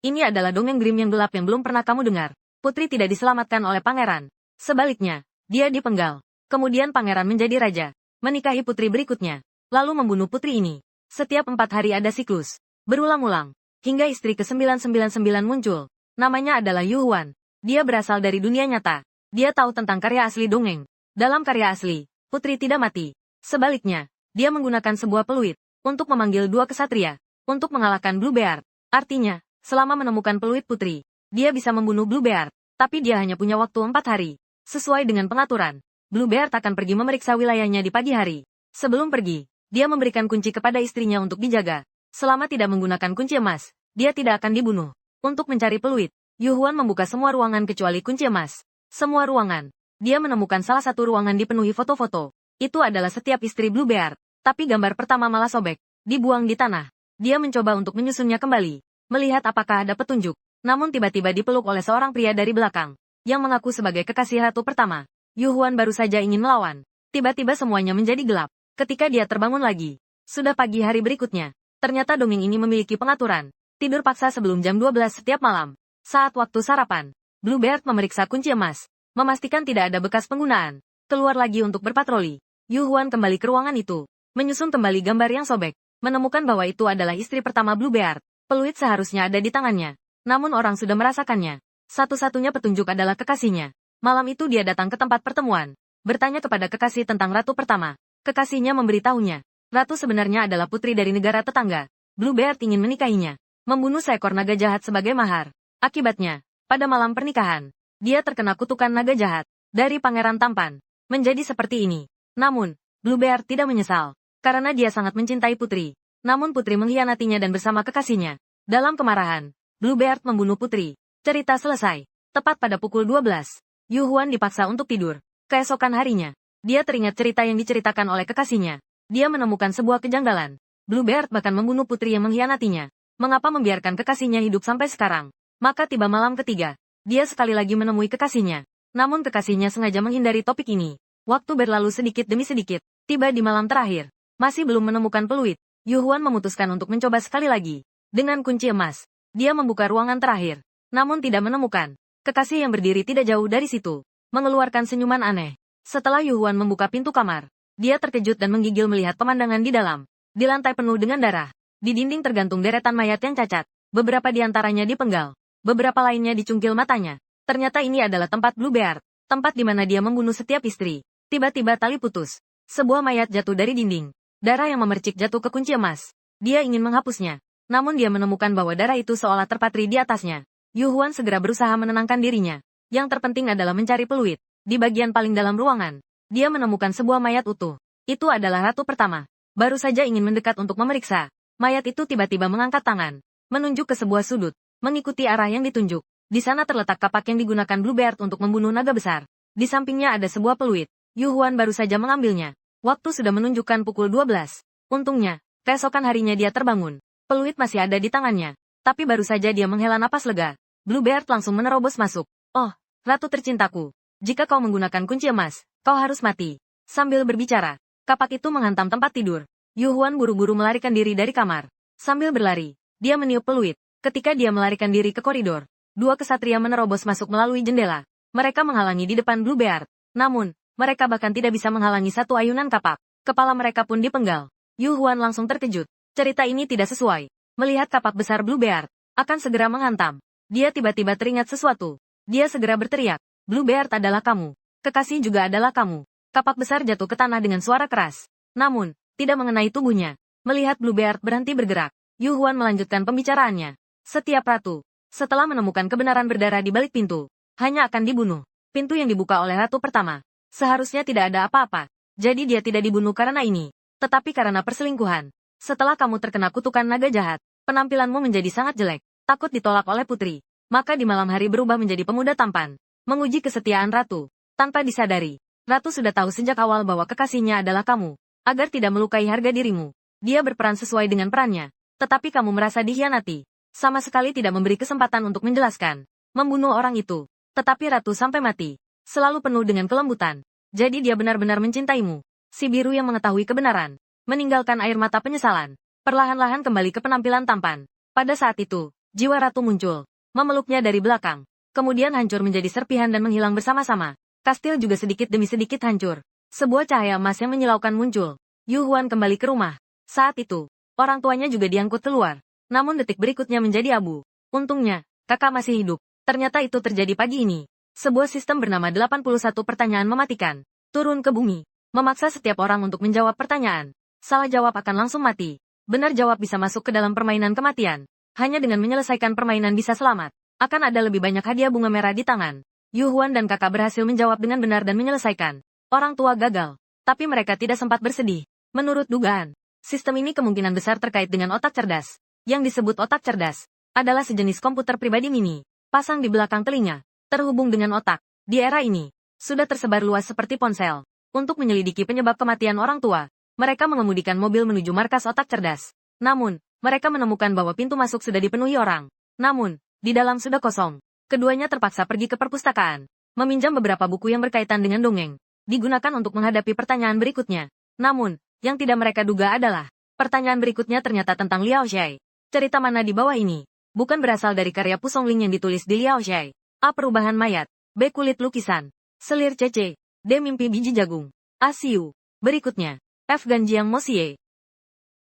Ini adalah dongeng Grimm yang gelap yang belum pernah kamu dengar. Putri tidak diselamatkan oleh pangeran. Sebaliknya, dia dipenggal. Kemudian pangeran menjadi raja, menikahi putri berikutnya, lalu membunuh putri ini. Setiap 4 hari ada siklus, berulang-ulang, hingga istri ke-999 muncul. Namanya adalah Yu Huan. Dia berasal dari dunia nyata. Dia tahu tentang karya asli dongeng. Dalam karya asli, putri tidak mati. Sebaliknya, dia menggunakan sebuah peluit untuk memanggil 2 kesatria, untuk mengalahkan Blue Beard. Artinya, selama menemukan peluit putri, dia bisa membunuh Blue Beard, tapi dia hanya punya waktu 4 hari. Sesuai dengan pengaturan, Blue Beard akan pergi memeriksa wilayahnya di pagi hari. Sebelum pergi, dia memberikan kunci kepada istrinya untuk dijaga. Selama tidak menggunakan kunci emas, dia tidak akan dibunuh. Untuk mencari peluit, Yu Huan membuka semua ruangan kecuali kunci emas. Semua ruangan. Dia menemukan salah satu ruangan dipenuhi foto-foto. Itu adalah setiap istri Blue Beard, tapi gambar pertama malah sobek, dibuang di tanah. Dia mencoba untuk menyusunnya kembali, melihat apakah ada petunjuk. Namun tiba-tiba dipeluk oleh seorang pria dari belakang, yang mengaku sebagai kekasih ratu pertama. Yu Huan baru saja ingin melawan. Tiba-tiba semuanya menjadi gelap. Ketika dia terbangun lagi, sudah pagi hari berikutnya. Ternyata dongeng ini memiliki pengaturan. Tidur paksa sebelum jam 12 setiap malam. Saat waktu sarapan, Blue Beard memeriksa kunci emas, memastikan tidak ada bekas penggunaan. Keluar lagi untuk berpatroli. Yu Huan kembali ke ruangan itu, menyusun kembali gambar yang sobek, menemukan bahwa itu adalah istri pertama Blue Beard. Peluit seharusnya ada di tangannya. Namun orang sudah merasakannya. Satu-satunya petunjuk adalah kekasihnya. Malam itu dia datang ke tempat pertemuan, bertanya kepada kekasih tentang ratu pertama. Kekasihnya memberitahunya, ratu sebenarnya adalah putri dari negara tetangga. Blue Beard ingin menikahinya, membunuh seekor naga jahat sebagai mahar. Akibatnya, pada malam pernikahan, dia terkena kutukan naga jahat dari pangeran tampan, menjadi seperti ini. Namun, Blue Beard tidak menyesal, karena dia sangat mencintai putri. Namun putri mengkhianatinya dan bersama kekasihnya. Dalam kemarahan, Blue Beard membunuh putri. Cerita selesai. Tepat pada pukul 12. Yu Huan dipaksa untuk tidur. Keesokan harinya, dia teringat cerita yang diceritakan oleh kekasihnya. Dia menemukan sebuah kejanggalan. Blue Beard bahkan membunuh putri yang mengkhianatinya. Mengapa membiarkan kekasihnya hidup sampai sekarang? Maka tiba malam ketiga. Dia sekali lagi menemui kekasihnya. Namun kekasihnya sengaja menghindari topik ini. Waktu berlalu sedikit demi sedikit. Tiba di malam terakhir. Masih belum menemukan peluit. Yu Huan memutuskan untuk mencoba sekali lagi. Dengan kunci emas, dia membuka ruangan terakhir. Namun tidak menemukan. Kekasih yang berdiri tidak jauh dari situ, mengeluarkan senyuman aneh. Setelah Yu Huan membuka pintu kamar, dia terkejut dan menggigil melihat pemandangan di dalam. Di lantai penuh dengan darah. Di dinding tergantung deretan mayat yang cacat. Beberapa di antaranya dipenggal. Beberapa lainnya dicungkil matanya. Ternyata ini adalah tempat Blue Beard. Tempat di mana dia membunuh setiap istri. Tiba-tiba tali putus. Sebuah mayat jatuh dari dinding. Darah yang memercik jatuh ke kunci emas. Dia ingin menghapusnya. Namun dia menemukan bahwa darah itu seolah terpatri di atasnya. Yu Huan segera berusaha menenangkan dirinya. Yang terpenting adalah mencari peluit. Di bagian paling dalam ruangan, dia menemukan sebuah mayat utuh. Itu adalah ratu pertama. Baru saja ingin mendekat untuk memeriksa. Mayat itu tiba-tiba mengangkat tangan, menunjuk ke sebuah sudut, mengikuti arah yang ditunjuk. Di sana terletak kapak yang digunakan Blue Beard untuk membunuh naga besar. Di sampingnya ada sebuah peluit. Yu Huan baru saja mengambilnya. Waktu sudah menunjukkan pukul 12. Untungnya, keesokan harinya dia terbangun. Peluit masih ada di tangannya. Tapi baru saja dia menghela napas lega. Blue Beard langsung menerobos masuk. Oh, ratu tercintaku. Jika kau menggunakan kunci emas, kau harus mati. Sambil berbicara, kapak itu menghantam tempat tidur. Yu Huan buru-buru melarikan diri dari kamar. Sambil berlari, dia meniup peluit. Ketika dia melarikan diri ke koridor, 2 kesatria menerobos masuk melalui jendela. Mereka menghalangi di depan Blue Beard. Namun, mereka bahkan tidak bisa menghalangi satu ayunan kapak. Kepala mereka pun dipenggal. Yu Huan langsung terkejut. Cerita ini tidak sesuai. Melihat kapak besar Blue Beard akan segera menghantam. Dia tiba-tiba teringat sesuatu. Dia segera berteriak. Blue Beard adalah kamu. Kekasih juga adalah kamu. Kapak besar jatuh ke tanah dengan suara keras. Namun, tidak mengenai tubuhnya. Melihat Blue Beard berhenti bergerak, Yu Huan melanjutkan pembicaraannya. Setiap ratu, setelah menemukan kebenaran berdarah di balik pintu, hanya akan dibunuh. Pintu yang dibuka oleh ratu pertama. Seharusnya tidak ada apa-apa. Jadi dia tidak dibunuh karena ini. Tetapi karena perselingkuhan. Setelah kamu terkena kutukan naga jahat, penampilanmu menjadi sangat jelek. Takut ditolak oleh putri. Maka di malam hari berubah menjadi pemuda tampan. Menguji kesetiaan ratu. Tanpa disadari, ratu sudah tahu sejak awal bahwa kekasihnya adalah kamu. Agar tidak melukai harga dirimu. Dia berperan sesuai dengan perannya. Tetapi kamu merasa dikhianati. Sama sekali tidak memberi kesempatan untuk menjelaskan. Membunuh orang itu. Tetapi ratu sampai mati. Selalu penuh dengan kelembutan. Jadi dia benar-benar mencintaimu. Si biru yang mengetahui kebenaran. Meninggalkan air mata penyesalan. Perlahan-lahan kembali ke penampilan tampan. Pada saat itu, Jiwa ratu muncul, memeluknya dari belakang. Kemudian hancur menjadi serpihan dan menghilang bersama-sama. Kastil juga sedikit demi sedikit hancur. Sebuah cahaya emas yang menyilaukan muncul. Yu Huan kembali ke rumah. Saat itu, orang tuanya juga diangkut keluar. Namun detik berikutnya menjadi abu. Untungnya, kakak masih hidup. Ternyata itu terjadi pagi ini. Sebuah sistem bernama 81 pertanyaan mematikan. Turun ke bumi. Memaksa setiap orang untuk menjawab pertanyaan. Salah jawab akan langsung mati. Benar jawab bisa masuk ke dalam permainan kematian. Hanya dengan menyelesaikan permainan bisa selamat. Akan ada lebih banyak hadiah bunga merah di tangan. Yu Huan dan kakak berhasil menjawab dengan benar dan menyelesaikan. Orang tua gagal. Tapi mereka tidak sempat bersedih. Menurut dugaan, sistem ini kemungkinan besar terkait dengan otak cerdas. Yang disebut otak cerdas adalah sejenis komputer pribadi mini. Pasang di belakang telinga. Terhubung dengan otak. Di era ini, sudah tersebar luas seperti ponsel. Untuk menyelidiki penyebab kematian orang tua, mereka mengemudikan mobil menuju markas otak cerdas. Namun, mereka menemukan bahwa pintu masuk sudah dipenuhi orang. Namun, di dalam sudah kosong. Keduanya terpaksa pergi ke perpustakaan. Meminjam beberapa buku yang berkaitan dengan dongeng. Digunakan untuk menghadapi pertanyaan berikutnya. Namun, yang tidak mereka duga adalah, pertanyaan berikutnya ternyata tentang Liao Xiao. Cerita mana di bawah ini? Bukan berasal dari karya Pu Songling yang ditulis di Liao Xiao. A. Perubahan mayat. B. Kulit lukisan. Selir CC. D. Mimpi biji jagung. A. Siu. Berikutnya, F. Ganjiang Mosie.